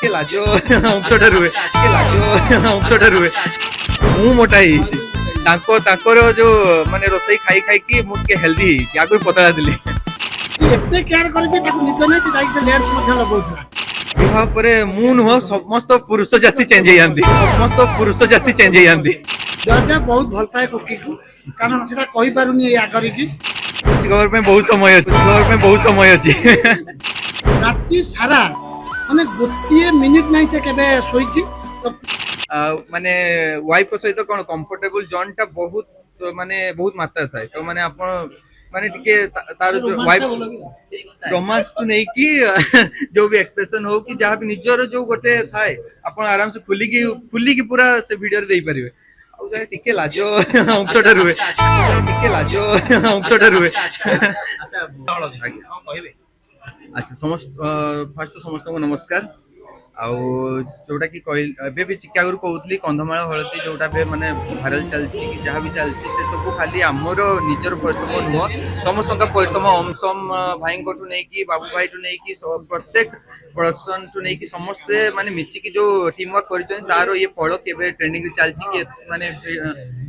ଟିକେ ଲାଜ ଅଂଶଟା ରୁହେ ଟିକେ ଲାଜ ଅଂଶଟା ରୁହେ ମୁଁ ମୋଟା ହେଇଯାଇଛି ତାଙ୍କର ଯୋଉ ମାନେ ରୋଷେଇ ଖାଇ ଖାଇକି ମୁଁ ଟିକେ ହେଲ୍ଦି ହେଇଯାଇଛି ଆଗରୁ ପତଳା ଥିଲି ଏତେ କେୟାର କରେ ଯେ ତାକୁ ନିଦ ନାହିଁ ସେ ଯାଇକି ସେ ଲେନ୍ସ ମଧ୍ୟ ଲଗାଉଥିଲା। ବିବାହ ପରେ ମୁଁ ନୁହଁ ସମସ୍ତ ପୁରୁଷ ଜାତି ଚେଞ୍ଜ ହେଇଯାନ୍ତି ସମସ୍ତ ପୁରୁଷ ଜାତି ଚେଞ୍ଜ ହେଇଯାନ୍ତି ଜୟଦେବ ବହୁତ ଭଲ ପାଏ କୁକିକୁ କାରଣ ସେଟା କହିପାରୁନି ଏଇ ଆଗରେ କି ଖୁସି ଖବର ପାଇଁ ବହୁତ ସମୟ ଅଛି ଖୁସି ଖବର ପାଇଁ ବହୁତ ସମୟ ଅଛି ରାତି ସାରା ମାନେ ଗୋଟିଏ ମିନିଟ ନାହିଁ ସେ କେବେ ଶୋଇଛି ତ ମାନେ ୱାଇଫ ସହିତ କଣ କମ୍ଫର୍ଟେବଲ ଜୋନ୍ ଟା ବହୁତ ମାନେ ବହୁତ ମାତ୍ରା ଥାଏ ତ ମାନେ ଆପଣ ମାନେ ଟିକେ ତାର ୱାଇଫ ରୋମାନ୍ସ ଟୁ ନେଇକି ଯୋଉ ବି ଏକ୍ସପ୍ରେସନ ହଉ କି ଯାହା ବି ନିଜର ଯୋଉ ଗୋଟେ ଥାଏ ଆପଣ ଆରାମସେ ଖୁଲିକି ପୁରା ସେ ଭିଡିଓରେ ଦେଇପାରିବେ ଆଉ ଯାହା ଟିକେ ଲାଜ ଅଂଶଟା ରୁହେ ଟିକେ ଲାଜ ଅଂଶଟା ରୁହେ ଆଚ୍ଛା ଫାଷ୍ଟ ତ ସମସ୍ତଙ୍କୁ ନମସ୍କାର ଆଉ ଯୋଉଟା କି ଏବେ ବି ଟିକେ ଆଗରୁ କହୁଥିଲି କନ୍ଧମାଳ ହଳଦୀ ଯୋଉଟା ଏବେ ମାନେ ଭାଇରାଲ ଚାଲିଛି କି ଯାହା ବି ଚାଲିଛି ସେ ସବୁ ଖାଲି ଆମର ନିଜର ପରିଶ୍ରମ ନୁହଁ ସମସ୍ତଙ୍କ ପରିଶ୍ରମ ଅମସମ ଭାଇଙ୍କଠୁ ନେଇକି ବାବୁ ଭାଇଠୁ ନେଇକି ପ୍ରତ୍ୟେକ ପ୍ରଡକ୍ସନ ଠୁ ନେଇକି ସମସ୍ତେ ମାନେ ମିଶିକି ଯୋଉ ଟିମ୍ ୱାର୍କ କରିଛନ୍ତି ତାର ଇଏ ଫଳ କେବେ ଟ୍ରେଣ୍ଡିଂ ରେ ଚାଲିଛି କି ମାନେ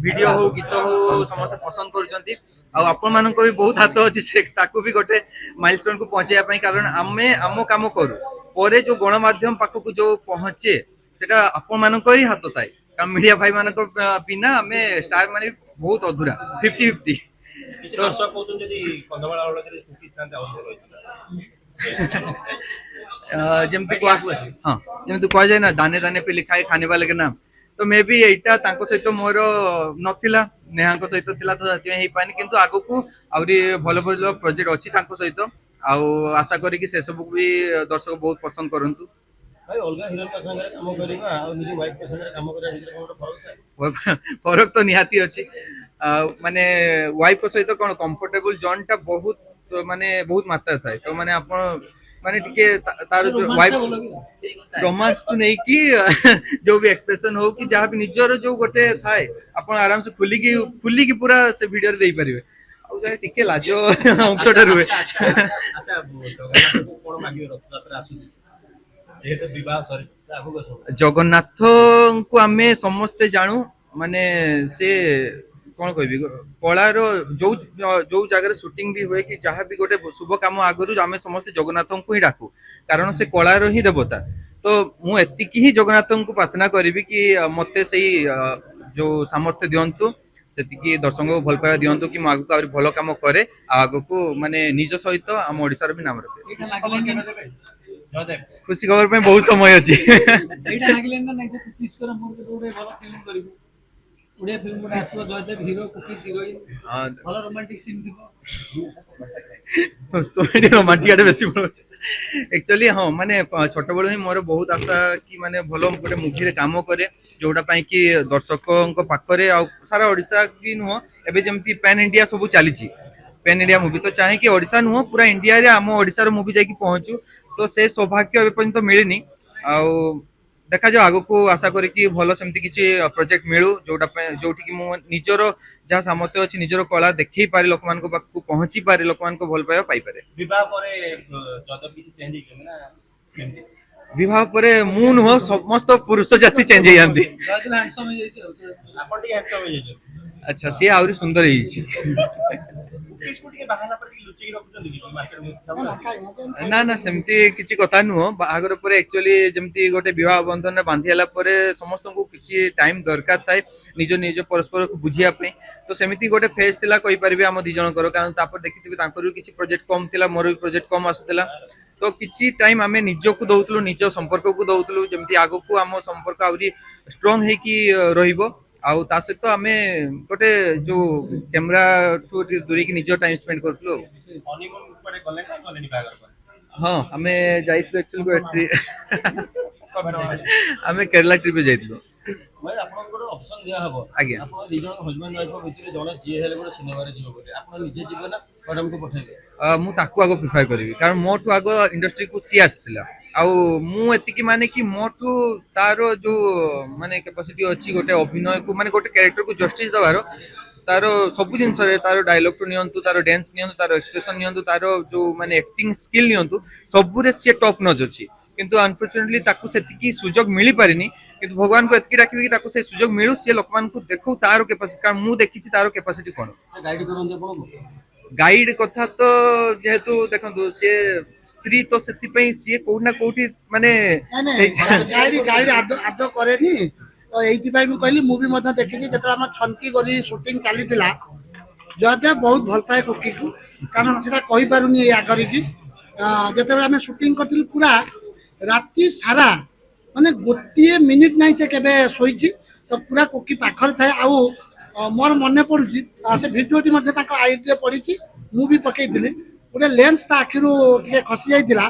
ଭିଡିଓ ହଉ ଗୀତ ହଉ ସମସ୍ତେ ପସନ୍ଦ କରୁଛନ୍ତି ଆଉ ଆପଣ ମାନଙ୍କ ବି ବହୁତ ହାତ ଅଛି ସେ ତାକୁ ବି ଗୋଟେ ମାଇଲଷ୍ଟୋନ କୁ ପହଞ୍ଚେଇବା ପାଇଁ କାରଣ ଆମେ ଆମ କାମ କରୁ ପରେ ଯୋଉ ଗଣମାଧ୍ୟମ ପାଖକୁ ଯୋଉ ପହଞ୍ଚେ ସେଟା ଆପଣ ମାନଙ୍କର ହିଁ ହାତ ଥାଏ କାରଣ ମିଡିଆ ଭାଇ ମାନଙ୍କ ବିନା ଆମେ ଷ୍ଟାର ମାନେ ବହୁତ ଅଧୁରା 50-50 କିଛି ଦର୍ଶକ କହୁଛନ୍ତି ଯଦି କନ୍ଧମାଳ ହଳଦୀରେ କୁକିଜ୍ ଥାନ୍ତେ ଆହୁରି ଭଲ ହେଇଥାନ୍ତା। ଯେମିତି ହଁ ଯେମିତି କୁହାଯାଏ ନା ଦାନେ ଦାନେ पे लिखा है खाने वाले का नाम ତ ମେ ବି ଏଇଟା ତାଙ୍କ ସହିତ ମୋର ନଥିଲା ନେହାଙ୍କ ସହିତ ଥିଲା ତ ସେଥିପାଇଁ ହେଇପାରୁନି କିନ୍ତୁ ଆଗକୁ ଆହୁରି ଭଲ ଭଲ ପ୍ରୋଜେକ୍ଟ ଅଛି ତାଙ୍କ ସହିତ ଆଉ ଆଶା କରିକି ସେ ସବୁ ବି ଦର୍ଶକ ବହୁତ ପସନ୍ଦ କରନ୍ତୁ ଭାଇ ଅଲଗା ହିରୋଇନଙ୍କ ସାଙ୍ଗରେ କାମ କରିବା ଆଉ ନିଜ ୱାଇଫଙ୍କ ସାଙ୍ଗରେ କାମ କରିବା ଭିତରେ କଣ ଗୋଟେ ଫରକ ଥାଏ? ଫରକ ତ ନିହାତି ଅଛି ମାନେ ୱାଇଫ ସହିତ କଣ କମ୍ଫର୍ଟେବଲ ଜୋନ୍ ଟା ବହୁତ ମାନେ ବହୁତ ମାତ୍ରା ଥାଏ ତ ମାନେ ଆପଣ ମାନେ ଟିକେ ତାର ୱାଇଫ ରୋମାନ୍ସ ଟୁ ନେଇକି ଯୋଉ ବି ଏକ୍ସପ୍ରେସନ ହଉ କି ଯାହା ବି ନିଜର ଯୋଉ ଗୋଟେ ଥାଏ ଆପଣ ଆରାମସେ ଖୁଲିକି ପୁରା ସେ ଭିଡିଓରେ ଦେଇପାରିବେ ଆଉ ଯାହା ଟିକେ ଲାଜ ଅଂଶଟା ରୁହେ ଆଚ୍ଛା ଜଗନ୍ନାଥଙ୍କୁ କଣ ମାଗିବେ ରଥଯାତ୍ରା ଆସୁଛି ଯେହେତୁ ବିବାହ ସରିଛି ସେ ଆଗକୁ ଆସୁ ଜଗନ୍ନାଥଙ୍କୁ ଆମେ ସମସ୍ତେ ଜାଣୁ ମାନେ ସେ କଣ କହିବି କଳାର ଯୋଉ ଯୋଉ ଜାଗାରେ ସୁଟିଂ ବି ହୁଏ କି ଯାହା ବି ଗୋଟେ ଶୁଭ କାମ ଆଗରୁ ଆମେ ସମସ୍ତେ ଜଗନ୍ନାଥଙ୍କୁ ହିଁ ଡାକୁ କାରଣ ସେ କଳାର ହିଁ ଦେବତା ତ ମୁଁ ଏତିକି ହିଁ ଜଗନ୍ନାଥଙ୍କୁ ପ୍ରାର୍ଥନା କରିବି କି ମତେ ସେଇ ଯୋଉ ସାମର୍ଥ୍ୟ ଦିଅନ୍ତୁ ସେତିକି ଦର୍ଶକଙ୍କୁ ଭଲ ପାଇବା ଦିଅନ୍ତୁ କି ମୁଁ ଆଗକୁ ଆହୁରି ଭଲ କାମ କରେ ଆଉ ଆଗକୁ ମାନେ ନିଜ ସହିତ ଆମ ଓଡିଶାର ବି ନାମ ରଖେ ଖୁସି ଖବର ପାଇଁ ବହୁତ ସମୟ ଅଛି ଏଇଟା ମାଗିଲେନି ନା ନାଇଁ ଯେ କୁକିଜ୍ କର ମୋର କେତେ ଗୋଟେ ଭଲ ଫିଲ୍ମ କରିବୁ ଓଡ଼ିଆ ଫିଲ୍ମ ଗୋଟେ ଆସିବ ଜୟଦେବ ହିରୋ କୁକିଜ୍ ହିରୋଇନ୍ ଭଲ ରୋମାଣ୍ଟିକ ସିନ୍ ଥିବ ରୋମାଣ୍ଟିକ ଆଡେ ବେଶୀ ପଳଉଛି ଆକ୍ଚୁଆଲି ହଁ ମାନେ ଛୋଟବେଳୁ ହିଁ ମୋର ବହୁତ ଆଶା କି ମାନେ ଭଲ ଗୋଟେ ମୁଭିରେ କାମ କରେ ଯୋଉଟା ପାଇଁ କି ଦର୍ଶକଙ୍କ ପାଖରେ ଆଉ ସାରା ଓଡିଶା ବି ନୁହଁ ଏବେ ଯେମିତି ପ୍ୟାନ୍ ଇଣ୍ଡିଆ ସବୁ ଚାଲିଛି ପ୍ୟାନ୍ ଇଣ୍ଡିଆ ମୁଭି ତ ଚାହେଁ ଓଡିଶା ନୁହଁ ପୁରା ଇଣ୍ଡିଆରେ ଆମ ଓଡିଶାର ମୁଭି ଯାଇକି ପହଞ୍ଚୁ ତ ସେ ସୌଭାଗ୍ୟ ଏବେ ପର୍ଯ୍ୟନ୍ତ ମିଳିନି ଆଉ ଦେଖାଯାଉ ଆଗକୁ ଆଶା କରିକି ଭଲ ସେମିତି କିଛି ପ୍ରୋଜେକ୍ଟ ମିଳୁ ଯୋଉଟା ପାଇଁ ଯୋଉଠିକି ମୁଁ ନିଜର ଯାହା ସାମର୍ଥ୍ୟ ଅଛି ନିଜର କଳା ଦେଖେଇ ପାରେ ଲୋକମାନଙ୍କ ପାଖକୁ ପହଞ୍ଚି ପାରେ ଲୋକମାନଙ୍କ ଭଲ ପାଇବା ପାଇପାରେ ବିବାହ ପରେ ଜଦ କିଛି ଚେଞ୍ଜ ହେଇଛନ୍ତି ନା କେମିତି? ବିବାହ ପରେ ମୁଁ ନୁହଁ ସମସ୍ତ ପୁରୁଷ ଜାତି ଚେଞ୍ଜ ହେଇଯାନ୍ତି ଜୟଦେବ ହ୍ୟାଣ୍ଡସମ୍ ହେଇଯାଇଛି ଆଉ ଆପଣ ଟିକେ ହ୍ୟାଣ୍ଡସମ୍ ହେଇଯାଇଛନ୍ତି ଆଚ୍ଛା ସିଏ ଆହୁରି ସୁନ୍ଦର ହେଇଯାଇଛି କୁକିଜକୁ ଟିକେ ବାହାହେଲା ପରେ ଟିକେ ଲୁଚେଇକି ରଖୁଛନ୍ତି କି ମାର୍କେଟ ହିସାବରେ ନା ନା ସେମିତି କିଛି କଥା ନୁହଁ ବାହାଘର ପରେ ଆକ୍ଚୁଆଲି ଯେମିତି ଗୋଟେ ବିବାହ ବନ୍ଧନରେ ବାନ୍ଧି ହେଲା ପରେ ସମସ୍ତଙ୍କୁ କିଛି ଟାଇମ ଦରକାର ଥାଏ ନିଜ ପରସ୍ପରକୁ ବୁଝିବା ପାଇଁ ତ ସେମିତି ଗୋଟେ ଫେଜ୍ ଥିଲା କହିପାରିବି ଆମ ଦି ଜଣଙ୍କର କାରଣ ତାପରେ ଦେଖିଥିବେ ତାଙ୍କର ବି କିଛି ପ୍ରୋଜେକ୍ଟ କମ ଥିଲା ମୋର ବି ପ୍ରୋଜେକ୍ଟ କମ ଆସୁଥିଲା ତ କିଛି ଟାଇମ ଆମେ ନିଜକୁ ଦଉଥିଲୁ ନିଜ ସମ୍ପର୍କକୁ ଦଉଥିଲୁ ଯେମିତି ଆଗକୁ ଆମ ସମ୍ପର୍କ ଆହୁରି ଷ୍ଟ୍ରଙ୍ଗ ହେଇକି ରହିବ ଆଉ ତା ସହିତ ଆମେ ଗୋଟେ ଯୋଉ କ୍ୟାମେରା ଠୁ ଟିକେ ଦୂରେଇକି ନିଜ ଟାଇମ ସ୍ପେଣ୍ଡ କରୁଥିଲୁ ଆଉ ହନିମୁନ କୁଆଡେ ଗଲେ ନା ଗଲେନି ବାହାଘର ପରେ ହଁ ଆମେ ଯାଇଥିଲୁ ଆକ୍ଚୁଆଲି ଆମେ କେରଲା ଟ୍ରିପରେ ଯାଇଥିଲୁ ଭାଇ ଆପଣଙ୍କୁ ଗୋଟେ ଅପସନ ଦିଆହବ ଆଜ୍ଞା ଆପଣ ଦି ଜଣ ହଜବାଣ୍ଡ ୱାଇଫ ଭିତରେ ଜଣେ ଯିଏ ହେଲେ ଗୋଟେ ସିନେମାରେ ଯିବ ବୋଲି ଆପଣ ନିଜେ ଯିବେ ନା ମ୍ୟାଡାମକୁ ପଠେଇବେ ମୁଁ ତାକୁ ଆଗ ପ୍ରିଫର କରିବି କାରଣ ମୋଠୁ ଆଗ ଇଣ୍ଡଷ୍ଟ୍ରିକୁ ସିଏ ଆସିଥିଲା ଆଉ ମୁଁ ଏତିକି ମାନେ କି ମୋଠୁ ତାର ଯୋଉ ମାନେ କାପାସିଟି ଅଛି ଗୋଟେ ଅଭିନୟକୁ ମାନେ ଗୋଟେ କ୍ୟାରେକ୍ଟରକୁ ଜଷ୍ଟିସ ଦେବାର ତାର ସବୁ ଜିନିଷରେ ତାର ଡାଇଲଗଠୁ ନିଅନ୍ତୁ ତାର ଡ୍ୟାନ୍ସ ନିଅନ୍ତୁ ତାର ଏକ୍ସପ୍ରେସନ ନିଅନ୍ତୁ ତାର ଯୋଉ ମାନେ ଆକ୍ଟିଂ ସ୍କିଲ୍ ନିଅନ୍ତୁ ସବୁରେ ସିଏ ଟପ୍ ନଚ୍ ଅଛି କିନ୍ତୁ ଅନଫର୍ଚୁନେଟଲି ତାକୁ ସେତିକି ସୁଯୋଗ ମିଳି ପାରିନି। କିନ୍ତୁ ଭଗବାନଙ୍କୁ ଏତିକି ଡାକିବି କି ତାକୁ ସେ ସୁଯୋଗ ମିଳୁ, ସେ ଲୋକମାନଙ୍କୁ ଦେଖୁ ତାର କେପାସିଟି, କାରଣ ମୁଁ ଦେଖିଛି ତାର କେପାସିଟି କଣ। ଗାଇଡ କଥା ତ ଯେହେତୁ ଦେଖନ୍ତୁ ସିଏ ସ୍ତ୍ରୀ ତ ସେଥିପାଇଁ ସିଏ କୋଉଠି ନା କୋଉଠି ମାନେ ଗାଇଡ ଆଦ କରେନି ତ ଏଇଥିପାଇଁ ମୁଁ କହିଲି। ମୁଁ ବି ମଧ୍ୟ ଦେଖିଛି ଯେତେବେଳେ ଆମ ଛନକି ଗଲି ସୁଟିଂ ଚାଲିଥିଲା, ଜୟଦେବ ବହୁତ ଭଲ ପାଏ କୁକିକୁ, କାରଣ ସେଟା କହିପାରୁନି ଏଇ ଆଗରେ କି ଯେତେବେଳେ ଆମେ ସୁଟିଂ କରିଥିଲୁ ପୁରା ରାତି ସାରା ମାନେ ଗୋଟିଏ ମିନିଟ ନାହିଁ ସେ କେବେ ଶୋଇଛି। ତ ପୁରା କୁକି ପାଖରେ ଥାଏ। ଆଉ ମୋର ମନେ ପଡୁଛି ସେ ଭିଡିଓଟି ମଧ୍ୟ ତାଙ୍କ ଆଇଡିରେ ପଡିଛି, ମୁଁ ବି ପକେଇଥିଲି। ଗୋଟେ ଲେନ୍ସ ତା ଆଖିରୁ ଟିକେ ଖସି ଯାଇଥିଲା,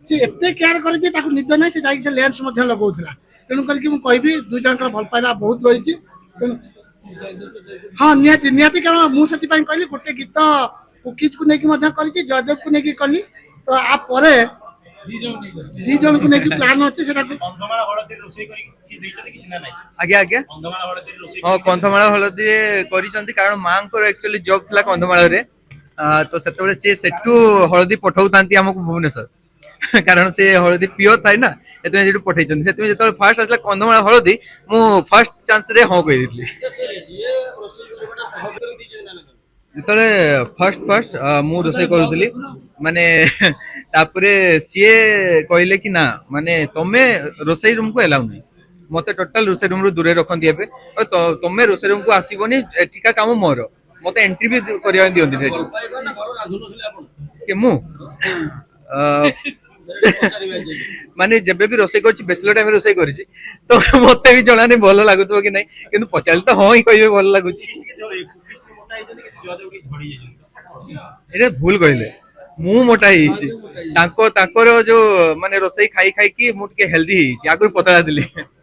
ସେ ଏତେ କେୟାର କରେ ଯେ ତାକୁ ନିଦ ନାହିଁ, ସେ ଯାଇକି ସେ ଲେନ୍ସ ମଧ୍ୟ ଲଗାଉଥିଲା। ତେଣୁ କରିକି ମୁଁ କହିବି ଦୁଇ ଜଣଙ୍କର ଭଲ ପାଇବା ବହୁତ ରହିଛି। ତେଣୁ ହଁ ନିହାତି ନିହାତି, କାରଣ ମୁଁ ସେଥିପାଇଁ କହିଲି ଗୋଟେ ଗୀତ କୁକିଜକୁ ନେଇକି ମଧ୍ୟ କରିଛି, ଜୟଦେବକୁ ନେଇକି କଲି। ତ ଆ ପରେ ଦି ଜଣକୁ ନେଇକି ପ୍ଲାନ୍ ଅଛି ସେଟାକୁ। କନ୍ଧମାଳ ହଳଦୀ ରୋଷେଇ କରିକି କି ଦେଇଛନ୍ତି କିଛି ନା ନାହିଁ? ଆଜ୍ଞା ଆଜ୍ଞା କନ୍ଧମାଳ ହଳଦୀ ରୋଷେଇ ହଁ କନ୍ଧମାଳ ହଳଦୀରେ କରିଛନ୍ତି, କାରଣ ମାଙ୍କର ଆକ୍ଚୁଆଲି ଜବ୍ ଥିଲା କନ୍ଧମାଳରେ। ତ ସେତେବେଳେ ସିଏ ସେଠୁ ହଳଦୀ ପଠାଉଥାନ୍ତି ଆମକୁ ଭୁବନେଶ୍ୱର, କାରଣ ସେ ହଳଦୀ ପିଓର ଥାଏ ନା, ସେଥିପାଇଁ ସେଠୁ ପଠେଇଛନ୍ତି। ସେଥିପାଇଁ ଯେତେବେଳେ ଫାଷ୍ଟ ଆସିଲା କନ୍ଧମାଳ ହଳଦୀ, ମୁଁ ଫାଷ୍ଟ ଚାନ୍ସରେ ହଁ କହିଦେଇଥିଲି। ଯେତେବେଳେ ଫାଷ୍ଟ ମୁଁ ରୋଷେଇ କରୁଥିଲି, ମାନେ ତାପରେ ସିଏ କହିଲେ କି ନା ମାନେ ତମେ ରୋଷେଇ ରୁମକୁ ଏଲାଉ ନାହିଁ, ମତେ ଟୋଟାଲ ରୋଷେଇ ରୁମ ରୁ ଦୂରରେ ରଖନ୍ତି ଏବେ। ତମେ ରୋଷେଇ ରୁମକୁ ଆସିବନି, ଏଠିକା କାମ ମୋର, ମତେ ଏଣ୍ଟ୍ରି ବି କରିବା ଦିଅନ୍ତି ସେଠି। କି ମୁଁ ମାନେ ଯେବେ ବି ରୋଷେଇ କରିଛି ବ୍ୟାଚଲର ଟାଇମ ରୋଷେଇ କରିଛି, ତ ମତେ ବି ଜଣା ନାହିଁ ଭଲ ଲାଗୁଥିବ କି ନାହିଁ, କିନ୍ତୁ ପଚାରିଲେ ତ ହଁ ହିଁ କହିବେ ଭଲ ଲାଗୁଛି। ଏଇଟା ଭୁଲ କହିଲେ, ମୁଁ ମୋଟା ହେଇଯାଇଛି। ତାଙ୍କର ଯୋଉ ମାନେ ରୋଷେଇ ଖାଇ ଖାଇକି ମୁଁ ଟିକେ ହେଲ୍ଦି ହେଇଯାଇଛି, ଆଗରୁ ପତଳା ଥିଲି।